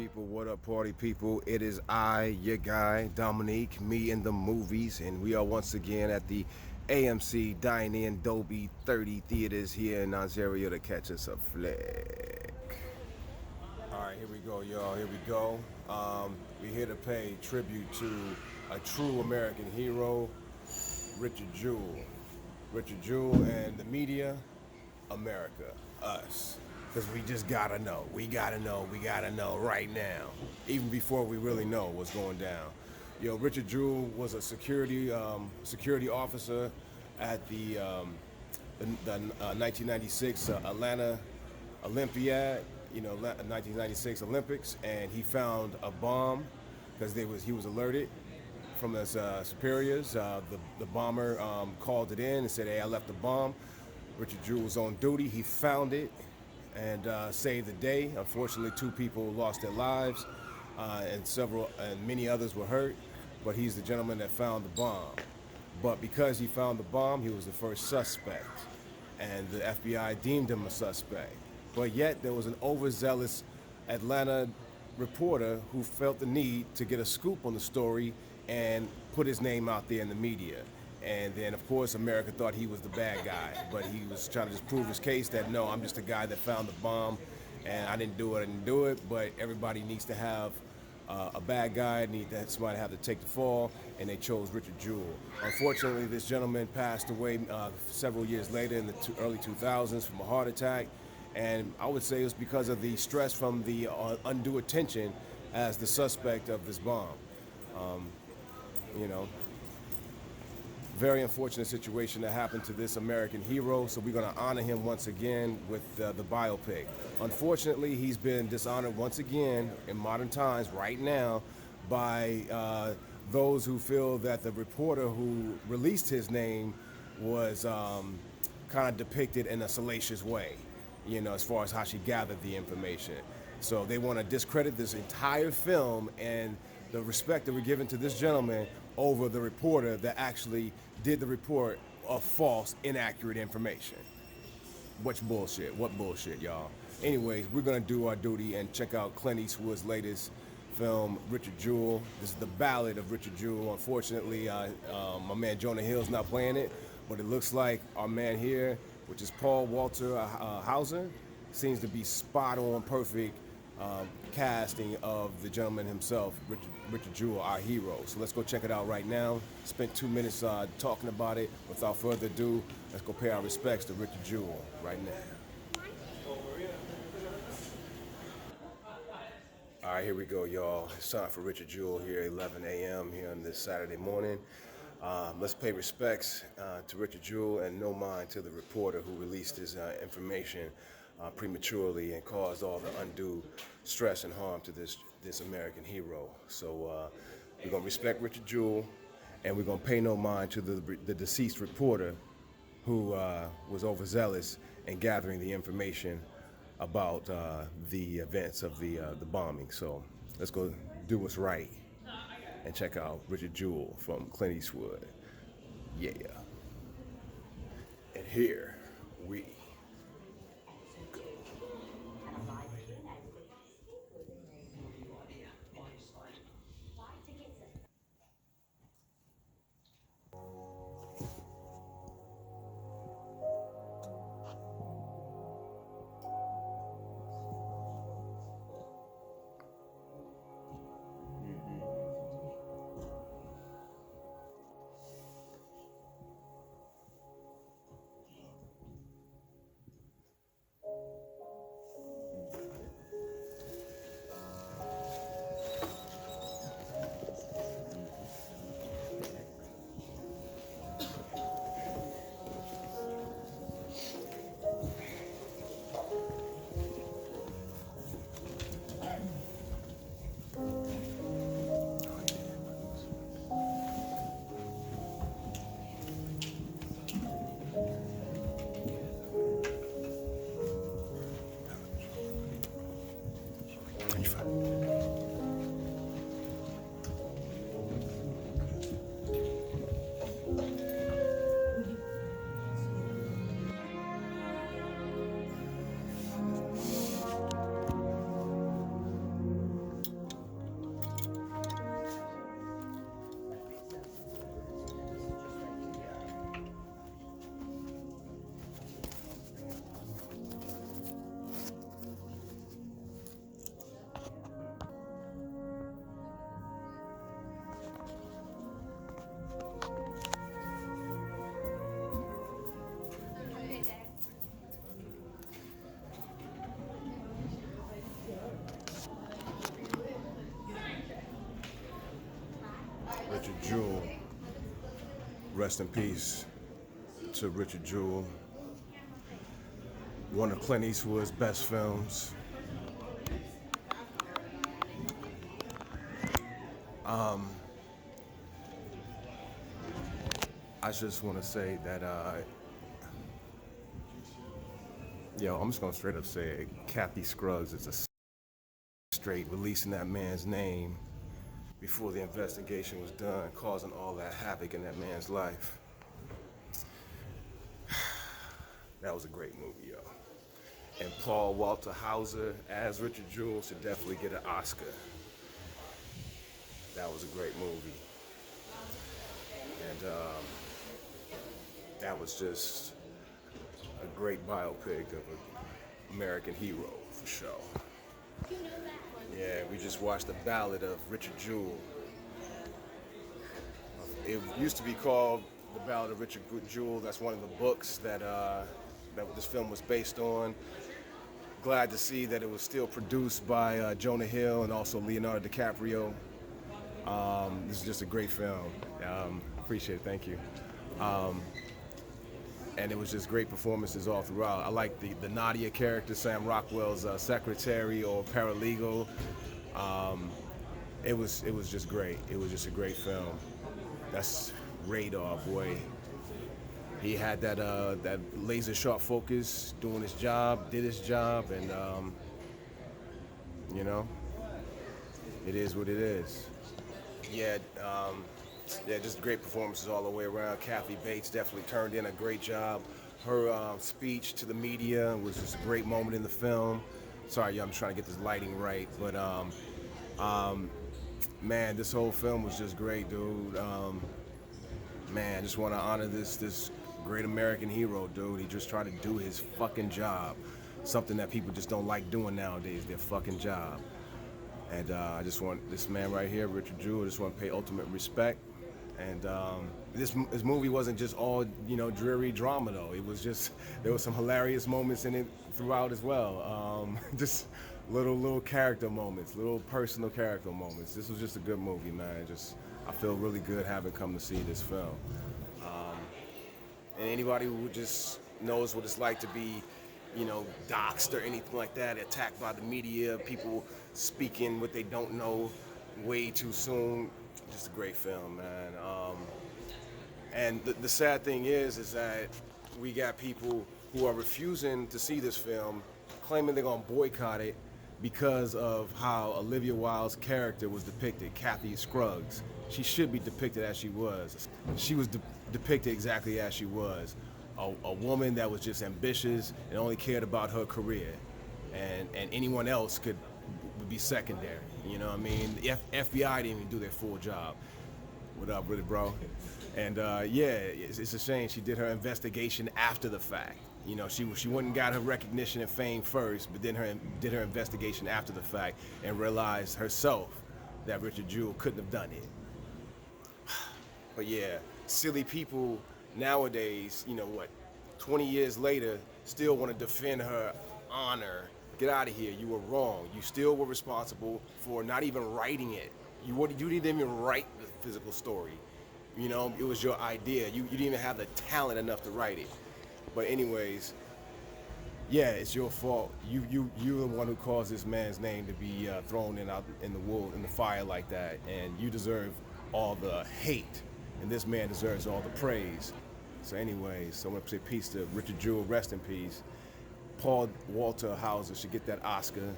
people? What up, party people? It is I, your guy, Dominique, me in the movies, and we are once again at the AMC Dine-In Dolby 30 theaters here in Ontario to catch us a flick. All right, here we go, y'all. Here we go. We're here to pay tribute to a true American hero, Richard Jewell. Richard Jewell and the media, America, us. Because we just gotta know. We gotta know right now. Even before we really know what's going down. Richard Jewell was a security officer at the 1996 Atlanta Olympiad, 1996 Olympics, and he found a bomb because he was alerted from his superiors. The bomber called it in and said, "Hey, I left the bomb." Richard Jewell was on duty. He found it and saved the day. Unfortunately, 2 people lost their lives, and many others were hurt. But he's the gentleman that found the bomb. But because he found the bomb, he was the first suspect, and the FBI deemed him a suspect. But yet, there was an overzealous Atlanta reporter who felt the need to get a scoop on the story and put his name out there in the media. And then, of course, America thought he was the bad guy, but he was trying to just prove his case that, no, I'm just the guy that found the bomb, and I didn't do it, but everybody needs to have a bad guy, somebody have to take the fall, and they chose Richard Jewell. Unfortunately, this gentleman passed away several years later in the early 2000s from a heart attack, and I would say it was because of the stress from the undue attention as the suspect of this bomb. You know, very unfortunate situation that happened to this American hero, so we're going to honor him once again with the biopic. Unfortunately, he's been dishonored once again in modern times right now by those who feel that the reporter who released his name was kind of depicted in a salacious way, as far as how she gathered the information. So they want to discredit this entire film and the respect that we're giving to this gentleman over the reporter that actually did the report of false, inaccurate information. What bullshit, y'all. Anyways, we're going to do our duty and check out Clint Eastwood's latest film, Richard Jewell. This is the ballad of Richard Jewell. Unfortunately, my man Jonah Hill's not playing it, but it looks like our man here, which is Paul Walter Hauser, seems to be spot on, perfect casting of the gentleman himself, Richard Jewell, our hero. So let's go check it out right now. Spent 2 minutes talking about it. Without further ado, let's go pay our respects to Richard Jewell right now. All right, here we go, y'all. It's time for Richard Jewell here, 11 a.m. here on this Saturday morning. Let's pay respects to Richard Jewell and no mind to the reporter who released his information prematurely and caused all the undue stress and harm to this American hero. So we're going to respect Richard Jewell, and we're going to pay no mind to the deceased reporter who was overzealous in gathering the information about the events of the bombing. So let's go do what's right and check out Richard Jewell from Clint Eastwood. Yeah. And here we go. Jewell. Rest in peace to Richard Jewell. One of Clint Eastwood's best films. I just want to say that, I'm just going to straight up say it. Kathy Scruggs is a straight releasing that man's name before the investigation was done, causing all that havoc in that man's life. That was a great movie, yo. And Paul Walter Hauser as Richard Jewell should definitely get an Oscar. That was a great movie. And that was just a great biopic of an American hero, for sure. Yeah, we just watched The Ballad of Richard Jewell. It used to be called The Ballad of Richard Jewell. That's one of the books that this film was based on. Glad to see that it was still produced by Jonah Hill and also Leonardo DiCaprio. This is just a great film. Appreciate it, thank you. And it was just great performances all throughout. I like the Nadia character, Sam Rockwell's secretary or paralegal. It was just great. It was just a great film. That's Radar, boy. He had that laser sharp focus, doing his job, did his job, and it is what it is. Yeah, just great performances all the way around. Kathy Bates definitely turned in a great job. Her speech to the media was just a great moment in the film. Sorry, I'm trying to get this lighting right, but man, this whole film was just great, dude. Man, I just want to honor this great American hero, dude. He just tried to do his fucking job. Something that people just don't like doing nowadays, their fucking job. And I just want this man right here, Richard Jewell, I just want to pay ultimate respect. And this movie wasn't just all, dreary drama, though. It was just, there were some hilarious moments in it throughout as well. Just little character moments, little personal character moments. This was just a good movie, man. I feel really good having come to see this film. And anybody who just knows what it's like to be, doxxed or anything like that, attacked by the media, people speaking what they don't know way too soon, just a great film, man. And the sad thing is that we got people who are refusing to see this film, claiming they're gonna boycott it because of how Olivia Wilde's character was depicted, Kathy Scruggs. She should be depicted as she was. She was depicted exactly as she was. A woman that was just ambitious and only cared about her career. And anyone else would be secondary. You know what I mean? The FBI didn't even do their full job. What up with it, bro? And it's a shame she did her investigation after the fact. She wouldn't got her recognition and fame first, but then did her investigation after the fact and realized herself that Richard Jewell couldn't have done it. But yeah, silly people nowadays, 20 years later, still want to defend her honor. Get out of here, you were wrong. You still were responsible for not even writing it. You didn't even write the physical story. It was your idea. You didn't even have the talent enough to write it. But anyways, yeah, it's your fault. You're the one who caused this man's name to be thrown in the fire like that, and you deserve all the hate, and this man deserves all the praise. So anyways, I want to say peace to Richard Jewell, rest in peace. Paul Walter Hauser should get that Oscar.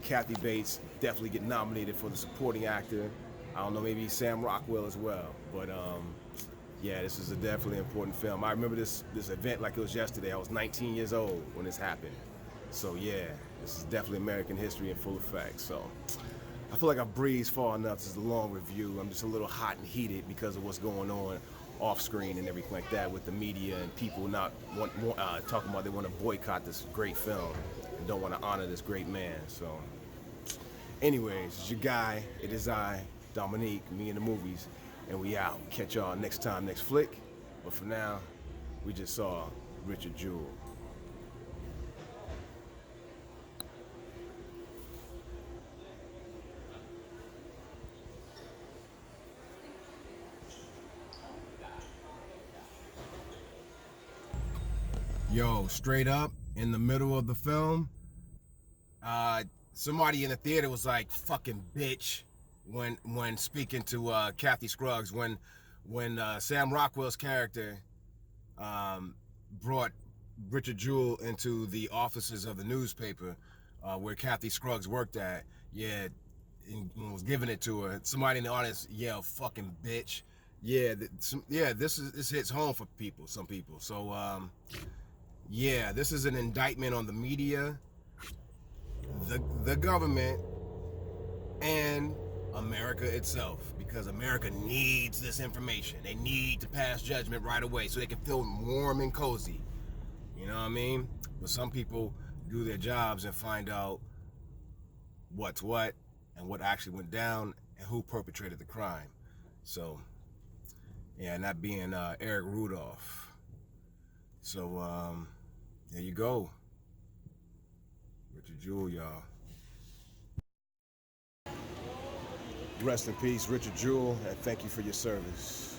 Kathy Bates definitely get nominated for the supporting actor. I don't know, maybe Sam Rockwell as well. But yeah, this is a definitely important film. I remember this event like it was yesterday. I was 19 years old when this happened. So yeah, this is definitely American history in full effect. So I feel like I breezed far enough. This is a long review. I'm just a little hot and heated because of what's going on off screen and everything like that with the media and people not talking about they want to boycott this great film and don't want to honor this great man. So anyways, it's your guy. It is I, Dominique, me in the movies, and we out. Catch y'all next time, next flick. But for now, we just saw Richard Jewell. Yo, straight up in the middle of the film, uh, somebody in the theater was like, "Fucking bitch," when speaking to Kathy Scruggs, when Sam Rockwell's character brought Richard Jewell into the offices of the newspaper where Kathy Scruggs worked at. Yeah, and was giving it to her. Somebody in the audience yelled, "Fucking bitch." Yeah, this hits home for people, some people. So yeah, this is an indictment on the media, the government, and America itself, because America needs this information. They need to pass judgment right away so they can feel warm and cozy. You know what I mean? But some people do their jobs and find out what's what and what actually went down and who perpetrated the crime. So, yeah, and that being Eric Rudolph. So, there you go. Richard Jewell, y'all. Rest in peace, Richard Jewell, and thank you for your service.